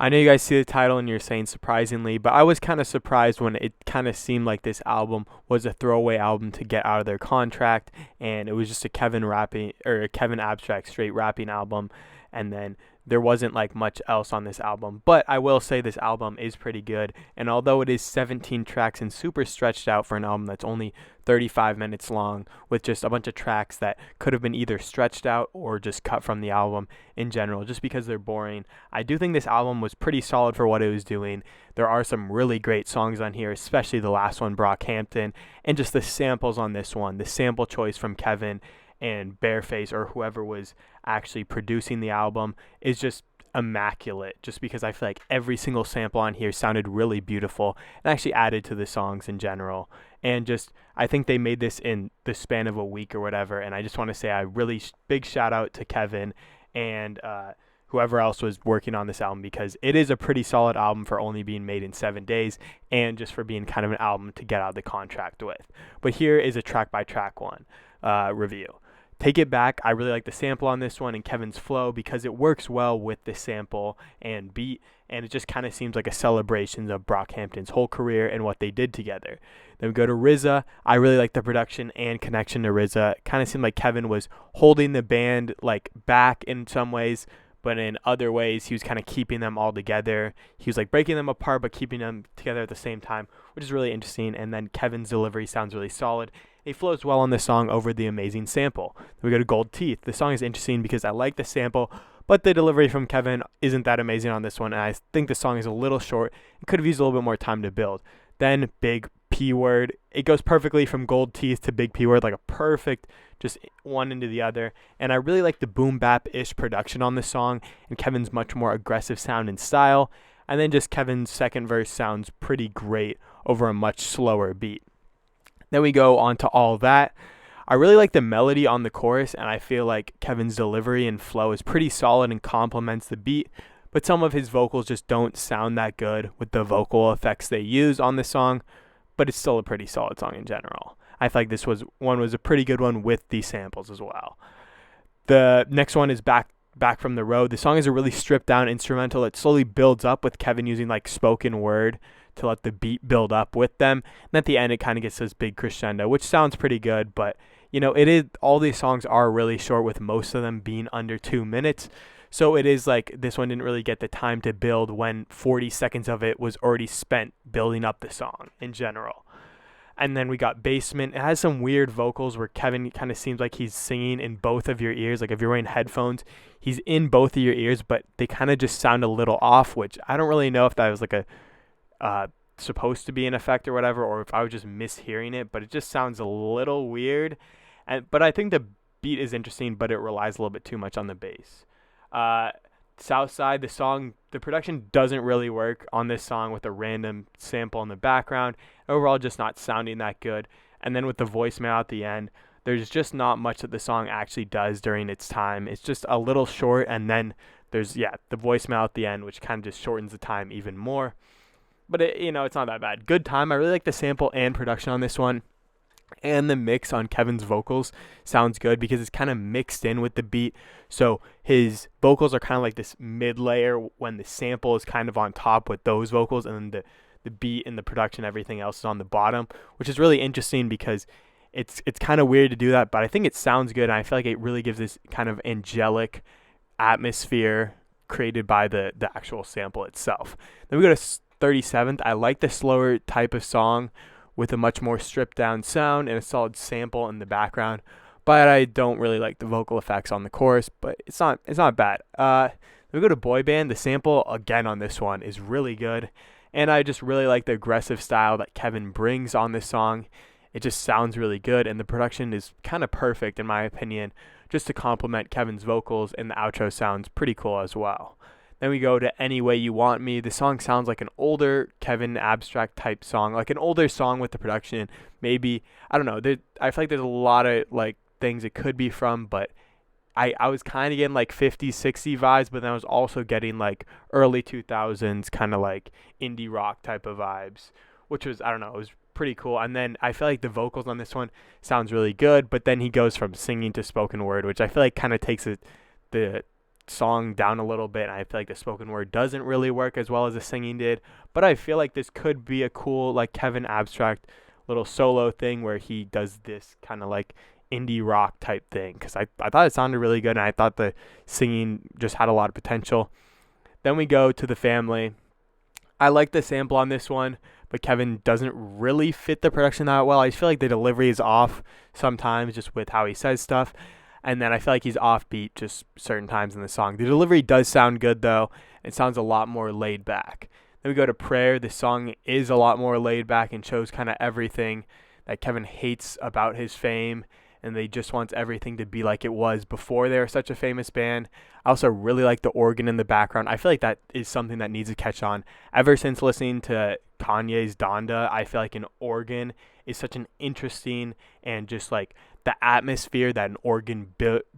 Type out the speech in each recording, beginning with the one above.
I know you guys see the title and you're saying surprisingly, but I was kind of surprised when it kind of seemed like this album was a throwaway album to get out of their contract, and it was just a Kevin rapping or a Kevin Abstract straight rapping album, and then there wasn't like much else on this album. But I will say this album is pretty good, and although it is 17 tracks and super stretched out for an album that's only 35 minutes long, with just a bunch of tracks that could have been either stretched out or just cut from the album in general, just because they're boring, I do think this album was pretty solid for what it was doing. There are some really great songs on here, especially the last one, Brockhampton, and just the samples on this one. The sample choice from Kevin and Bareface, or whoever was actually producing the album, is just immaculate, just because I feel like every single sample on here sounded really beautiful and actually added to the songs in general. And just, I think they made this in the span of a week or whatever, and I just want to say a really big shout out to Kevin and whoever else was working on this album, because it is a pretty solid album for only being made in 7 days and just for being kind of an album to get out of the contract with. But here is a track by track one review. Take It Back. I really like the sample on this one and Kevin's flow because it works well with the sample and beat, and it just kind of seems like a celebration of Brockhampton's whole career and what they did together. Then we go to RZA. I really like the production and connection to RZA. It kind of seemed like Kevin was holding the band like back in some ways, but in other ways he was kind of keeping them all together. He was like breaking them apart but keeping them together at the same time, which is really interesting. And then Kevin's delivery sounds really solid. It flows well on the song over the amazing sample. Then we go to Gold Teeth. The song is interesting because I like the sample, but the delivery from Kevin isn't that amazing on this one, and I think the song is a little short and could have used a little bit more time to build. Then Big P Word. It goes perfectly from Gold Teeth to Big P Word, like a perfect just one into the other. And I really like the boom bap-ish production on this song and Kevin's much more aggressive sound and style. And then just Kevin's second verse sounds pretty great over a much slower beat. Then we go on to All That. I really like the melody on the chorus, and I feel like Kevin's delivery and flow is pretty solid and complements the beat, but some of his vocals just don't sound that good with the vocal effects they use on the song, but it's still a pretty solid song in general. I feel like this was a pretty good one with these samples as well. The next one is Back from the Road. The song is a really stripped down instrumental. It slowly builds up with Kevin using like spoken word to let the beat build up with them. And at the end, it kind of gets this big crescendo, which sounds pretty good. But, it is, all these songs are really short, with most of them being under 2 minutes. So it is like this one didn't really get the time to build when 40 seconds of it was already spent building up the song in general. And then we got Basement. It has some weird vocals where Kevin kind of seems like he's singing in both of your ears. Like if you're wearing headphones, he's in both of your ears, but they kind of just sound a little off, which I don't really know if that was like a supposed to be an effect or whatever, or if I was just mishearing it, but it just sounds a little weird. But I think the beat is interesting, but it relies a little bit too much on the bass. Southside, the production doesn't really work on this song with a random sample in the background. Overall, just not sounding that good. And then with the voicemail at the end, there's just not much that the song actually does during its time. It's just a little short, and then there's, the voicemail at the end, which kind of just shortens the time even more. But, it's not that bad. Good time. I really like the sample and production on this one. And the mix on Kevin's vocals sounds good because it's kind of mixed in with the beat. So his vocals are kind of like this mid layer when the sample is kind of on top with those vocals, and then the beat and the production, everything else is on the bottom, which is really interesting because it's kind of weird to do that, but I think it sounds good, and I feel like it really gives this kind of angelic atmosphere created by the actual sample itself. Then we go to 37th. I like the slower type of song with a much more stripped down sound and a solid sample in the background, but I don't really like the vocal effects on the chorus, but it's not bad. Then we go to Boy Band. The sample again on this one is really good, and I just really like the aggressive style that Kevin brings on this song. It just sounds really good, and the production is kind of perfect in my opinion, just to complement Kevin's vocals, and the outro sounds pretty cool as well. Then we go to Any Way You Want Me. The song sounds like an older Kevin Abstract type song, like an older song with the production. Maybe, I don't know. I feel like there's a lot of like things it could be from, but I was kind of getting like 50s, 60s vibes, but then I was also getting like early 2000s kind of like indie rock type of vibes, which was, I don't know, it was pretty cool. And then I feel like the vocals on this one sounds really good, but then he goes from singing to spoken word, which I feel like kind of takes the song down a little bit. And I feel like the spoken word doesn't really work as well as the singing did. But I feel like this could be a cool, like, Kevin Abstract little solo thing where he does this kind of like indie rock type thing, because I thought it sounded really good, and I thought the singing just had a lot of potential. Then we go to The Family. I like the sample on this one, but Kevin doesn't really fit the production that well. I feel like the delivery is off sometimes just with how he says stuff, and then I feel like he's offbeat just certain times in the song. The delivery does sound good, though. It sounds a lot more laid back. Then we go to Prayer. The song is a lot more laid back and shows kind of everything that Kevin hates about his fame, and they just want everything to be like it was before they were such a famous band. I also really like the organ in the background. I feel like that is something that needs to catch on. Ever since listening to Kanye's Donda, I feel like an organ is such an interesting, and just like the atmosphere that an organ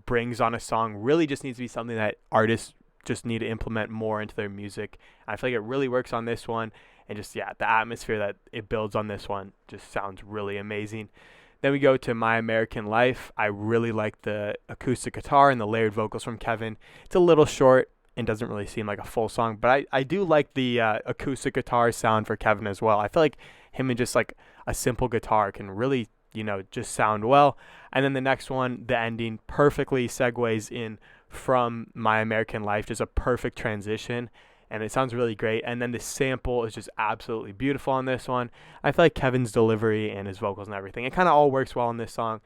brings on a song really just needs to be something that artists just need to implement more into their music. I feel like it really works on this one, and just, yeah, the atmosphere that it builds on this one just sounds really amazing. Then we go to My American Life. I really like the acoustic guitar and the layered vocals from Kevin. It's a little short and doesn't really seem like a full song, but I do like the acoustic guitar sound for Kevin as well. I feel like him and just like a simple guitar can really, just sound well. And then the next one, the ending, perfectly segues in from My American Life, just a perfect transition, and it sounds really great. And then the sample is just absolutely beautiful on this one. I feel like Kevin's delivery and his vocals and everything, it kind of all works well in this song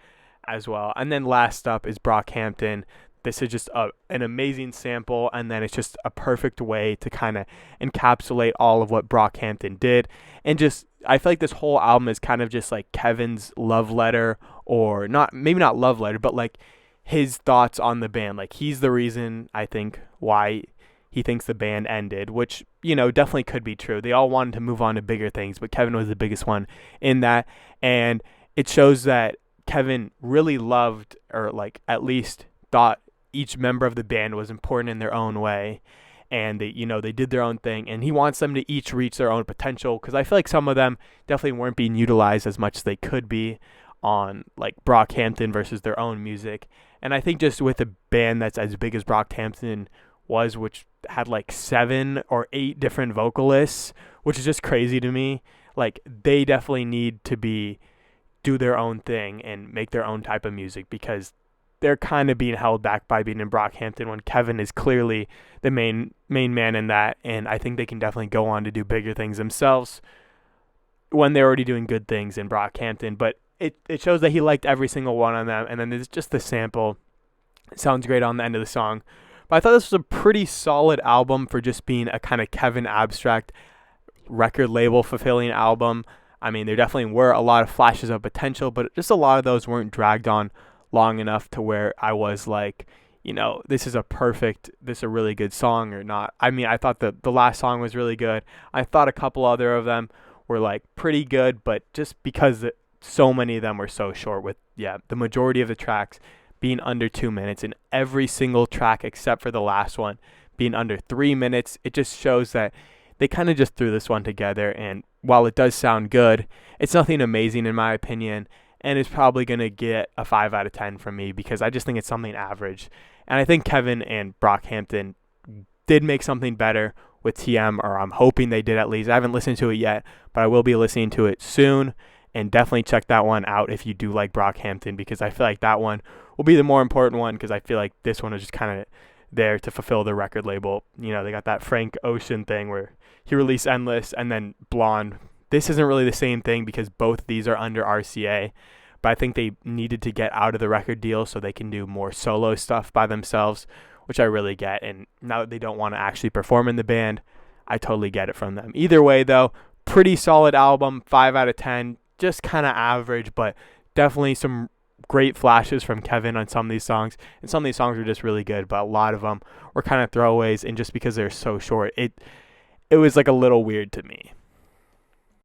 as well. And then last up is Brockhampton. This is just an amazing sample, and then it's just a perfect way to kind of encapsulate all of what Brockhampton did. And just, I feel like this whole album is kind of just like Kevin's love letter, or not, maybe not love letter, but like his thoughts on the band. Like, he's the reason, I think, why he thinks the band ended, which, definitely could be true. They all wanted to move on to bigger things, but Kevin was the biggest one in that. And it shows that Kevin really loved, or like at least thought, each member of the band was important in their own way. And they did their own thing, and he wants them to each reach their own potential, because I feel like some of them definitely weren't being utilized as much as they could be on like Brockhampton versus their own music. And I think just with a band that's as big as Brockhampton was, which had like 7 or 8 different vocalists, which is just crazy to me, like they definitely need to do their own thing and make their own type of music, because they're kind of being held back by being in Brockhampton when Kevin is clearly the main man in that. And I think they can definitely go on to do bigger things themselves when they're already doing good things in Brockhampton. But it shows that he liked every single one of them. And then there's just the sample. It sounds great on the end of the song. But I thought this was a pretty solid album for just being a kind of Kevin Abstract record label fulfilling album. I mean, there definitely were a lot of flashes of potential, but just a lot of those weren't dragged on long enough to where I was like, this is a really good song or not. I mean, I thought the last song was really good. I thought a couple other of them were like pretty good, but just because so many of them were so short, with the majority of the tracks being under 2 minutes, and every single track except for the last one being under 3 minutes, it just shows that they kind of just threw this one together. And while it does sound good, it's nothing amazing in my opinion, and it's probably going to get a 5 out of 10 from me, because I just think it's something average. And I think Kevin and Brockhampton did make something better with TM, or I'm hoping they did at least. I haven't listened to it yet, but I will be listening to it soon, and definitely check that one out if you do like Brockhampton, because I feel like that one will be the more important one, because I feel like this one is just kind of there to fulfill the record label. They got that Frank Ocean thing where he released Endless and then Blonde. This isn't really the same thing, because both of these are under RCA, but I think they needed to get out of the record deal so they can do more solo stuff by themselves, which I really get. And now that they don't want to actually perform in the band, I totally get it from them. Either way, though, pretty solid album, 5 out of 10, just kind of average, but definitely some great flashes from Kevin on some of these songs. And some of these songs were just really good, but a lot of them were kind of throwaways, and just because they're so short, it was like a little weird to me.